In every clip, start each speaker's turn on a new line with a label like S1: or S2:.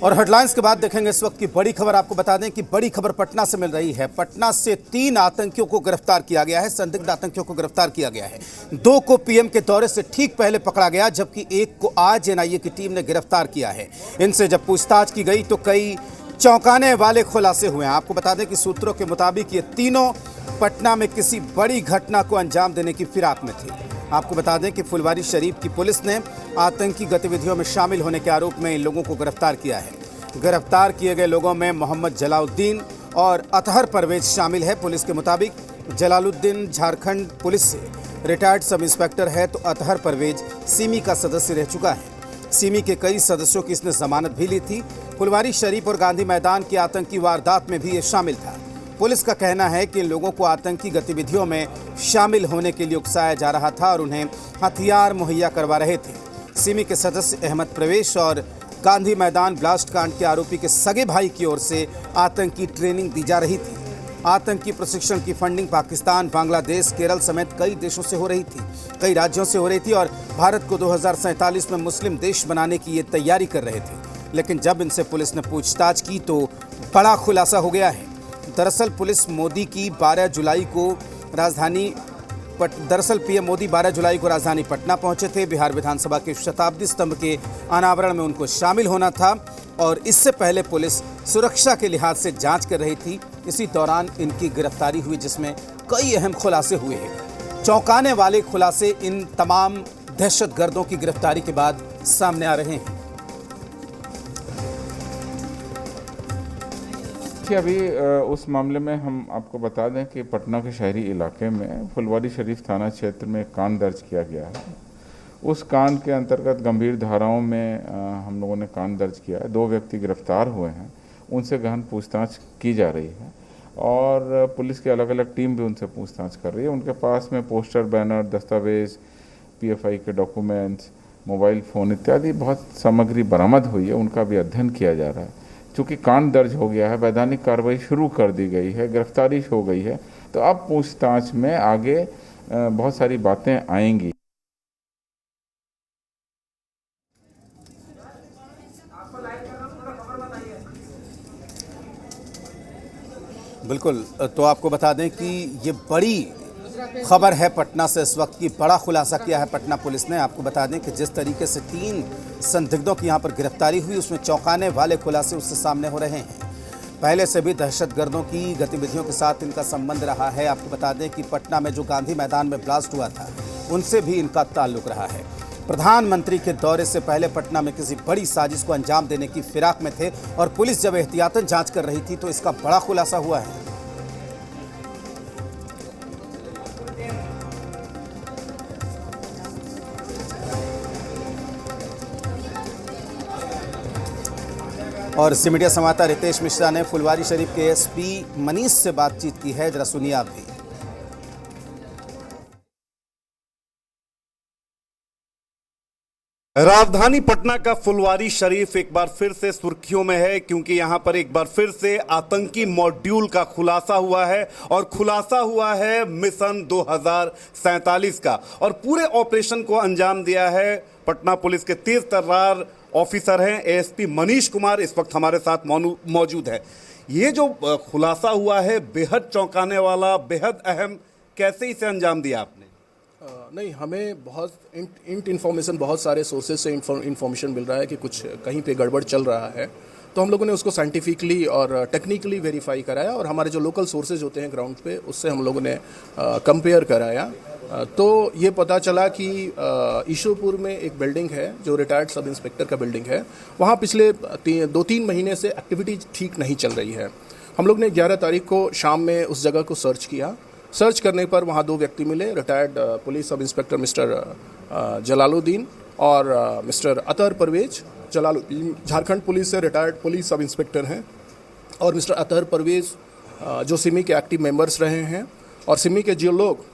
S1: और हेडलाइंस के बाद देखेंगे इस वक्त की बड़ी खबर। आपको बता दें कि बड़ी खबर पटना से मिल रही है। पटना से 3 आतंकियों को गिरफ्तार किया गया है, संदिग्ध आतंकियों को गिरफ्तार किया गया है। 2 को पीएम के दौरे से ठीक पहले पकड़ा गया, जबकि 1 को आज एनआईए की टीम ने गिरफ्तार किया है। इनसे जब पूछताछ की गई तो कई चौंकाने वाले खुलासे हुए हैं। आपको बता दें कि सूत्रों के मुताबिक ये तीनों पटना में किसी बड़ी घटना को अंजाम देने की फिराक में थे। आपको बता दें कि फुलवारी शरीफ की पुलिस ने आतंकी गतिविधियों में शामिल होने के आरोप में इन लोगों को गिरफ्तार किया है। गिरफ्तार किए गए लोगों में मोहम्मद जलालुद्दीन और अतहर परवेज शामिल है। पुलिस के मुताबिक जलालुद्दीन झारखंड पुलिस से रिटायर्ड सब इंस्पेक्टर है, तो अतहर परवेज सिमी का सदस्य रह चुका है। सिमी के कई सदस्यों की इसने जमानत भी ली थी। फुलवारी शरीफ और गांधी मैदान की आतंकी वारदात में भी ये शामिल था। पुलिस का कहना है कि इन लोगों को आतंकी गतिविधियों में शामिल होने के लिए उकसाया जा रहा था और उन्हें हथियार मुहैया करवा रहे थे। सिमी के सदस्य अहमद प्रवेश और गांधी मैदान ब्लास्ट कांड के आरोपी के सगे भाई की ओर से आतंकी ट्रेनिंग दी जा रही थी। आतंकी प्रशिक्षण की फंडिंग पाकिस्तान, बांग्लादेश, केरल समेत कई देशों से हो रही थी, कई राज्यों से हो रही थी और भारत को 2047 में मुस्लिम देश बनाने की ये तैयारी कर रहे थे। लेकिन जब इनसे पुलिस ने पूछताछ की तो बड़ा खुलासा हो गया है। दरअसल पीएम मोदी 12 जुलाई को राजधानी पटना पहुंचे थे। बिहार विधानसभा के शताब्दी स्तंभ के अनावरण में उनको शामिल होना था और इससे पहले पुलिस सुरक्षा के लिहाज से जांच कर रही थी। इसी दौरान इनकी गिरफ्तारी हुई, जिसमें कई अहम खुलासे हुए हैं। चौंकाने वाले खुलासे इन तमाम दहशतगर्दों की गिरफ्तारी के बाद सामने आ रहे हैं।
S2: अभी उस मामले में हम आपको बता दें कि पटना के शहरी इलाके में फुलवारी शरीफ थाना क्षेत्र में एक कांड दर्ज किया गया है। उस कांड के अंतर्गत गंभीर धाराओं में हम लोगों ने कांड दर्ज किया है। 2 व्यक्ति गिरफ्तार हुए हैं, उनसे गहन पूछताछ की जा रही है और पुलिस की अलग अलग टीम भी उनसे पूछताछ कर रही है। उनके पास में पोस्टर, बैनर, दस्तावेज, पीएफआई के डॉक्यूमेंट्स, मोबाइल फ़ोन इत्यादि बहुत सामग्री बरामद हुई है, उनका भी अध्ययन किया जा रहा है। चूँकि कांड दर्ज हो गया है, वैधानिक कार्रवाई शुरू कर दी गई है, गिरफ्तारी हो गई है, तो अब पूछताछ में आगे बहुत सारी बातें आएंगी।
S1: बिल्कुल, तो आपको बता दें कि ये बड़ी खबर है पटना से इस वक्त की। बड़ा खुलासा किया है पटना पुलिस ने। आपको बता दें कि जिस तरीके से 3 संदिग्धों की यहाँ पर गिरफ्तारी हुई, उसमें चौंकाने वाले खुलासे उससे सामने हो रहे हैं। पहले से भी दहशतगर्दों की गतिविधियों के साथ इनका संबंध रहा है। आपको बता दें कि पटना में जो गांधी मैदान में ब्लास्ट हुआ था, उनसे भी इनका ताल्लुक रहा है। प्रधानमंत्री के दौरे से पहले पटना में किसी बड़ी साजिश को अंजाम देने की फिराक में थे और पुलिस जब एहतियातन जांच कर रही थी तो इसका बड़ा खुलासा हुआ है। और सी मीडिया संवाददाता रितेश मिश्रा ने फुलवारी शरीफ के एसपी मनीष से बातचीत की है, जरा सुनिए आप भी।
S3: राजधानी पटना का फुलवारी शरीफ एक बार फिर से सुर्खियों में है, क्योंकि यहां पर एक बार फिर से आतंकी मॉड्यूल का खुलासा हुआ है और खुलासा हुआ है मिशन 2047 का। और पूरे ऑपरेशन को अंजाम दिया है पटना पुलिस के तेज तर्रार ऑफिसर हैं एएसपी मनीष कुमार, इस वक्त हमारे साथ मौजूद है। ये जो खुलासा हुआ है बेहद चौंकाने वाला, बेहद अहम, कैसे इसे अंजाम दिया आपने?
S4: नहीं, हमें बहुत इन्फॉर्मेशन, बहुत सारे सोर्सेज से इन्फॉर्मेशन मिल रहा है कि कुछ कहीं पे गड़बड़ चल रहा है, तो हम लोगों ने उसको साइंटिफिकली और टेक्निकली वेरीफाई कराया और हमारे जो लोकल सोर्सेज होते हैं ग्राउंड पे, उससे हम लोगों ने कंपेयर कराया। तो ये पता चला कि ईशोपुर में एक बिल्डिंग है जो रिटायर्ड सब इंस्पेक्टर का बिल्डिंग है, वहाँ पिछले 2-3 महीने से एक्टिविटी ठीक नहीं चल रही है। हम लोग ने 11 तारीख को शाम में उस जगह को सर्च किया। सर्च करने पर वहाँ 2 व्यक्ति मिले, retired police sub inspector mister Jalaluddin और मिस्टर अतहर परवेज। जलालुद्दीन झारखंड पुलिस से रिटायर्ड पुलिस सब इंस्पेक्टर हैं और मिस्टर अतहर परवेज जो सिमी के एक्टिव मेंबर्स रहे हैं। और सिमी के जो लोग,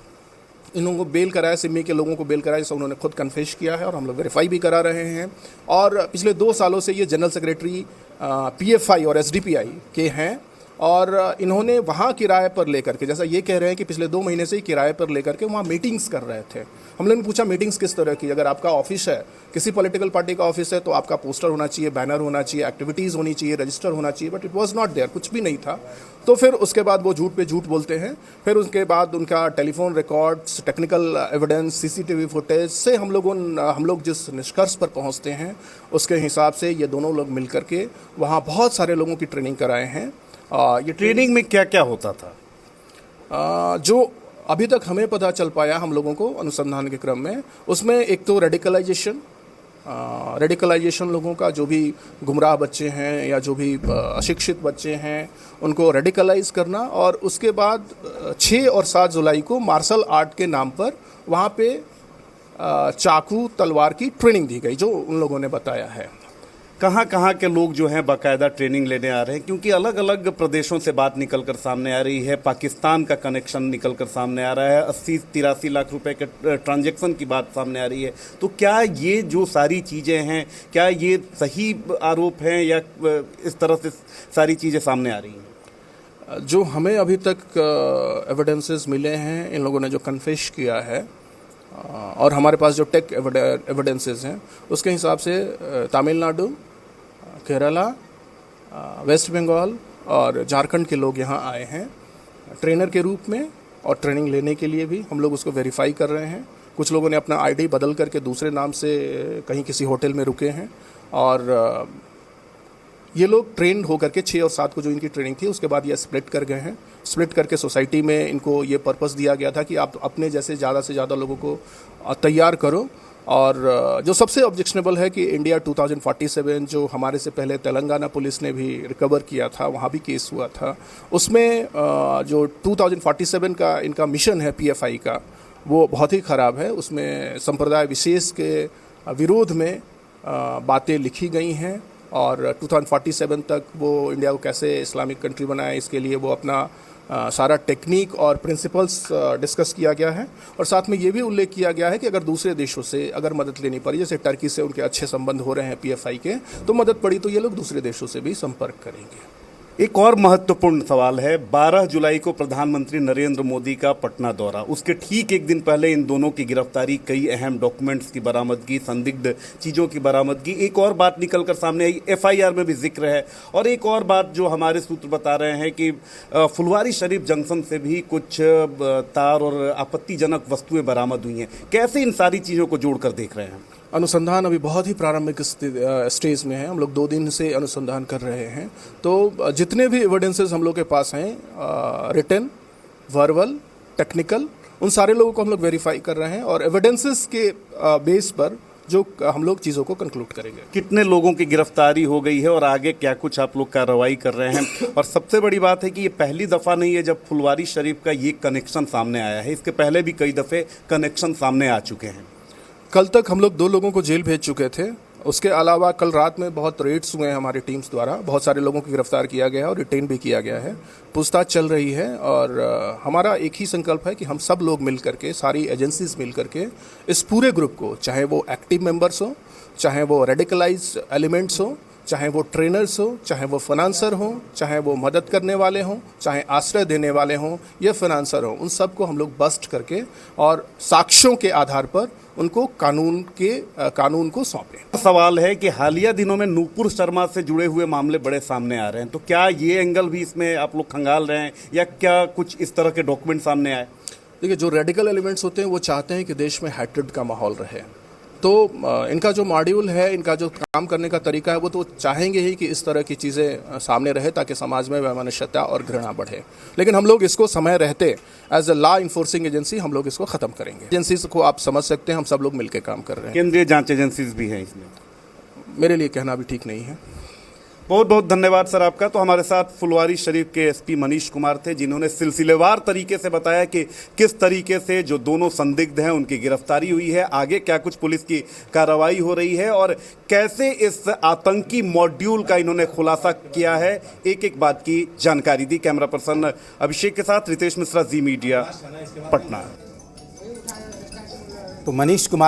S4: इन लोगों को बेल कराया, सिमी के लोगों को बेल कराया, जिसे उन्होंने खुद कन्फेस किया है और हम लोग वेरीफाई भी करा रहे हैं। और पिछले 2 सालों से ये जनरल सेक्रेटरी पीएफआई और एसडीपीआई के हैं और इन्होंने वहाँ किराए पर लेकर के, जैसा ये कह रहे हैं कि पिछले 2 महीने से ही किराए पर लेकर के वहाँ मीटिंग्स कर रहे थे। हम लोगों ने पूछा मीटिंग्स किस तरह की, अगर आपका ऑफिस है, किसी पॉलिटिकल पार्टी का ऑफिस है, तो आपका पोस्टर होना चाहिए, बैनर होना चाहिए, एक्टिविटीज़ होनी चाहिए, रजिस्टर होना चाहिए, but it was not there, कुछ भी नहीं था। तो फिर उसके बाद वो झूठ पे झूठ बोलते हैं। फिर उसके बाद उनका telephone records, technical evidence, CCTV footage से हम लोग जिस निष्कर्ष पर पहुँचते हैं उसके हिसाब से ये दोनों लोग मिल करके वहाँ बहुत सारे लोगों की ट्रेनिंग कराए हैं।
S3: ये ट्रेनिंग में क्या क्या होता था?
S4: जो अभी तक हमें पता चल पाया हम लोगों को अनुसंधान के क्रम में, उसमें एक तो रेडिकलाइजेशन लोगों का, जो भी गुमराह बच्चे हैं या जो भी अशिक्षित बच्चे हैं उनको रेडिकलाइज करना, और उसके बाद 6 और 7 जुलाई को मार्शल आर्ट के नाम पर वहाँ पे चाकू तलवार की ट्रेनिंग दी गई, जो उन लोगों ने बताया है।
S3: कहाँ के लोग जो हैं बाकायदा ट्रेनिंग लेने आ रहे हैं? क्योंकि अलग अलग प्रदेशों से बात निकल कर सामने आ रही है, पाकिस्तान का कनेक्शन निकल कर सामने आ रहा है, 80-83 लाख रुपए के ट्रांजैक्शन की बात सामने आ रही है। तो क्या ये जो सारी चीज़ें हैं, क्या ये सही आरोप हैं या इस तरह से सारी चीज़ें सामने आ रही हैं?
S4: जो हमें अभी तक एविडेंसेस मिले हैं, इन लोगों ने जो कन्फेस किया है, और हमारे पास जो टेक एविडेंसेस हैं उसके हिसाब से तमिलनाडु, केरला, वेस्ट बंगाल और झारखंड के लोग यहाँ आए हैं ट्रेनर के रूप में, और ट्रेनिंग लेने के लिए भी हम लोग उसको वेरीफाई कर रहे हैं। कुछ लोगों ने अपना आईडी बदल करके दूसरे नाम से कहीं किसी होटल में रुके हैं, और ये लोग ट्रेन होकर के 6 और 7 को जो इनकी ट्रेनिंग थी उसके बाद ये स्प्लिट कर गए हैं। स्प्लिट करके सोसाइटी में इनको ये पर्पस दिया गया था कि आप अपने जैसे ज़्यादा से ज़्यादा लोगों को तैयार करो। और जो सबसे ऑब्जेक्शनेबल है कि इंडिया 2047 जो हमारे से पहले तेलंगाना पुलिस ने भी रिकवर किया था, वहाँ भी केस हुआ था, उसमें जो 2047 का इनका मिशन है PFI का, वो बहुत ही ख़राब है। उसमें संप्रदाय विशेष के विरोध में बातें लिखी गई हैं, और 2047 तक वो इंडिया को कैसे इस्लामिक कंट्री बनाए, इसके लिए वो अपना सारा टेक्निक और प्रिंसिपल्स डिस्कस किया गया है। और साथ में ये भी उल्लेख किया गया है कि अगर दूसरे देशों से अगर मदद लेनी पड़ी, जैसे टर्की से उनके अच्छे संबंध हो रहे हैं PFI के, तो मदद पड़ी तो ये लोग दूसरे देशों से भी संपर्क करेंगे।
S3: एक और महत्वपूर्ण सवाल है, 12 जुलाई को प्रधानमंत्री नरेंद्र मोदी का पटना दौरा, उसके ठीक एक दिन पहले इन दोनों की गिरफ्तारी, कई अहम डॉक्यूमेंट्स की बरामदगी, संदिग्ध चीज़ों की बरामदगी। एक और बात निकल कर सामने आई, FIR में भी जिक्र है, और एक और बात जो हमारे सूत्र बता रहे हैं कि फुलवारी शरीफ जंक्शन से भी कुछ तार और आपत्तिजनक वस्तुएं बरामद हुई हैं। कैसे इन सारी चीज़ों को जोड़कर देख रहे हैं?
S4: अनुसंधान अभी बहुत ही प्रारंभिक स्टेज में है। हम लोग 2 दिन से अनुसंधान कर रहे हैं। तो जितने भी एविडेंसेस हम लोग के पास हैं, रिटन, वर्बल, टेक्निकल, उन सारे लोगों को हम लोग वेरीफाई कर रहे हैं, और एविडेंसेस के बेस पर जो हम लोग चीज़ों को कंक्लूड करेंगे।
S3: कितने लोगों की गिरफ्तारी हो गई है और आगे क्या कुछ आप लोग कार्रवाई कर रहे हैं? और सबसे बड़ी बात है कि ये पहली दफ़ा नहीं है जब फुलवारी शरीफ का ये कनेक्शन सामने आया है, इसके पहले भी कई दफ़े कनेक्शन सामने आ चुके हैं।
S4: कल तक हम लोग 2 लोगों को जेल भेज चुके थे। उसके अलावा कल रात में बहुत रेड्स हुए हैं हमारी टीम्स द्वारा, बहुत सारे लोगों को गिरफ्तार किया गया है और रिटेन भी किया गया है। पूछताछ चल रही है, और हमारा एक ही संकल्प है कि हम सब लोग मिल करके, सारी एजेंसीज मिल करके इस पूरे ग्रुप को, चाहे वो एक्टिव मेंबर्स हो, चाहे वो रेडिकलाइज एलिमेंट्स हो, चाहे वो ट्रेनर्स हो, चाहे वो फाइनेंसर हो, चाहे वो मदद करने वाले हों, चाहे आश्रय देने वाले हों या फाइनेंसर हों, उन सबको हम लोग बस्ट करके और साक्ष्यों के आधार पर उनको कानून को सौंपें।
S3: सवाल है कि हालिया दिनों में नूपुर शर्मा से जुड़े हुए मामले बड़े सामने आ रहे हैं, तो क्या ये एंगल भी इसमें आप लोग खंगाल रहे हैं, या क्या कुछ इस तरह के डॉक्यूमेंट सामने आए?
S4: देखिए, जो रेडिकल एलिमेंट्स होते हैं वो चाहते हैं कि देश में हैट्रेड का माहौल रहे। तो इनका जो मॉड्यूल है, इनका जो काम करने का तरीका है, वो तो चाहेंगे ही कि इस तरह की चीज़ें सामने रहे ताकि समाज में वैमनस्यता और घृणा बढ़े। लेकिन हम लोग इसको समय रहते as a law enforcing agency हम लोग इसको ख़त्म करेंगे। एजेंसीज को आप समझ सकते हैं, हम सब लोग मिलकर काम कर रहे हैं।
S3: केंद्रीय जांच एजेंसीज भी हैं इसमें?
S4: मेरे लिए कहना भी ठीक नहीं है।
S3: बहुत बहुत धन्यवाद सर आपका। तो हमारे साथ फुलवारी शरीफ के SP मनीष कुमार थे, जिन्होंने सिलसिलेवार तरीके से बताया कि किस तरीके से जो दोनों संदिग्ध हैं उनकी गिरफ्तारी हुई है, आगे क्या कुछ पुलिस की कार्रवाई हो रही है और कैसे इस आतंकी मॉड्यूल का इन्होंने खुलासा किया है, एक एक बात की जानकारी दी। कैमरा पर्सन अभिषेक के साथ रितेश मिश्रा, जी मीडिया, पटना।
S1: तो मनीष कुमार